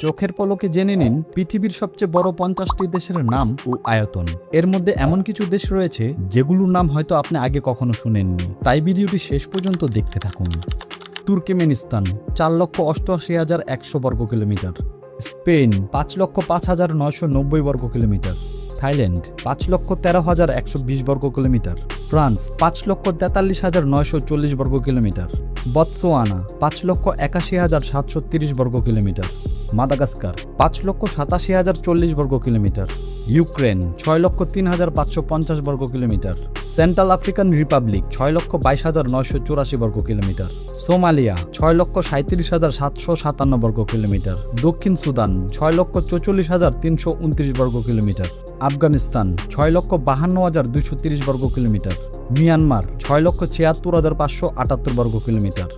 চোখের পলকে জেনে নিন পৃথিবীর সবচেয়ে বড় 50টি দেশের নাম ও আয়তন। এর মধ্যে এমন কিছু দেশ রয়েছে যেগুলোর নাম হয়তো আপনি আগে কখনো শুনেননি, তাই ভিডিওটি শেষ পর্যন্ত দেখতে থাকুন। তুর্কমেনিস্তান 4,88,100 বর্গ কিলোমিটার। স্পেন 5,05,990 বর্গ কিলোমিটার। থাইল্যান্ড 5,13,120 বর্গ কিলোমিটার। ফ্রান্স 5,43,940 বর্গ কিলোমিটার। বতসোয়ানা 5,81,730 বর্গ কিলোমিটার। মাদাগাস্কার 5,87,040 বর্গ কিলোমিটার। ইউক্রেন 6,03,550 বর্গ কিলোমিটার। সেন্ট্রাল আফ্রিকান রিপাবলিক 6,22,984 বর্গ কিলোমিটার। সোমালিয়া 6,37,757 বর্গ কিলোমিটার। দক্ষিণ সুদান 6,44,329 বর্গ কিলোমিটার। আফগানিস্তান 6,52,230 বর্গ কিলোমিটার। মিয়ানমার 6,76,578 বর্গ কিলোমিটার।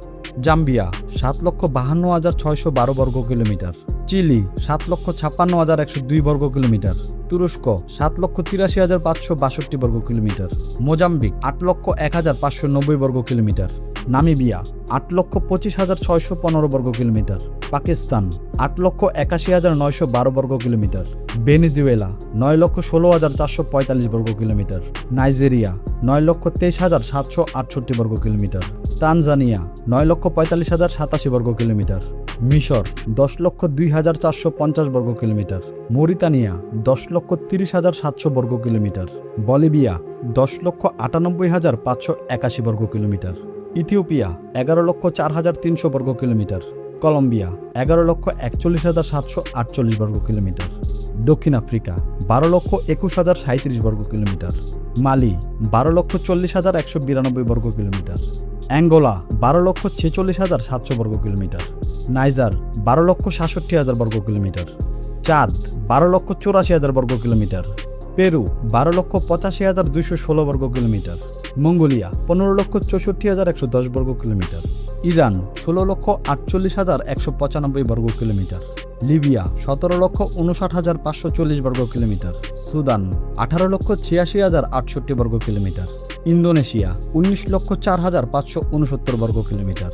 জাম্বিয়া 7,52,612 বর্গ কিলোমিটার। চিলি 7,56,102 বর্গ কিলোমিটার। তুরস্ক 7,83,562 বর্গ কিলোমিটার। মোজাম্বিক 8,01,590 বর্গ কিলোমিটার। নামিবিয়া 8,25,615 বর্গ কিলোমিটার। পাকিস্তান 8,81,912 বর্গ কিলোমিটার। ভেনেজুয়েলা 9,16,445 বর্গ কিলোমিটার। নাইজেরিয়া 9,23,768 বর্গ কিলোমিটার। তানজানিয়া 9,45,087 বর্গ কিলোমিটার। মিশর 10,02,450 বর্গ কিলোমিটার। মরিতানিয়া 10,30,700 বর্গ কিলোমিটার। বলিভিয়া 10,98,581 বর্গ কিলোমিটার। ইথিওপিয়া 11,04,300 বর্গ কিলোমিটার। কলম্বিয়া 11,41,748 বর্গ কিলোমিটার। দক্ষিণ আফ্রিকা 12,21,037 বর্গ কিলোমিটার। মালি 12,40,192 বর্গ কিলোমিটার। অ্যাঙ্গোলা 12,46,700 বর্গ কিলোমিটার। নাইজার 12,67,000 বর্গ কিলোমিটার। চাঁদ 12,84,000 বর্গ কিলোমিটার। পেরু 12,85,216 বর্গ কিলোমিটার। মঙ্গোলিয়া 15,64,110 বর্গ কিলোমিটার। ইরান 16,48,195 বর্গ কিলোমিটার। লিবিয়া 17,59,540 বর্গ কিলোমিটার। সুদান 18,86,068 বর্গ কিলোমিটার। ইন্দোনেশিয়া 19,04,569 বর্গ কিলোমিটার।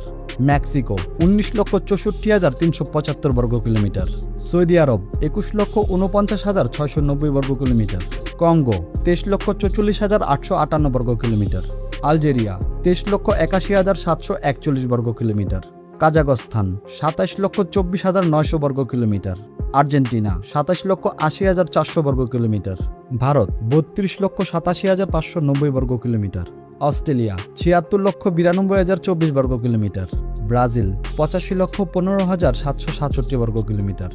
মেক্সিকো 19,64,375 বর্গ কিলোমিটার। সৌদি আরব 21,49,690 বর্গ কিলোমিটার। কঙ্গো 23,44,858 বর্গ কিলোমিটার। আলজেরিয়া 23,81,741 বর্গ কিলোমিটার। কাজাখস্তান 27,24,900 বর্গ কিলোমিটার। আর্জেন্টিনা 27,80,400 বর্গ কিলোমিটার। ভারত 32,87,590 বর্গ কিলোমিটার। অস্ট্রেলিয়া 76,92,024 বর্গ কিলোমিটার। ব্রাজিল 85,15,767 বর্গ কিলোমিটার।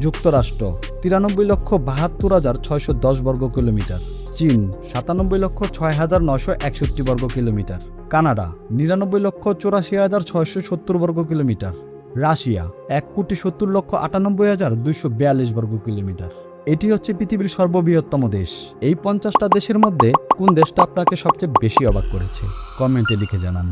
যুক্তরাষ্ট্র 93,72,610 বর্গ কিলোমিটার। চীন 97,06,961 বর্গ কিলোমিটার। কানাডা 99,84,670 বর্গ কিলোমিটার। রাশিয়া 1,70,98,242 বর্গ কিলোমিটার। এটি হচ্ছে পৃথিবীর সর্ববৃহত্তম দেশ। এই 50টা দেশের মধ্যে কোন দেশটা আপনাকে সবচেয়ে বেশি অবাক করেছে? কমেন্টে লিখে জানান।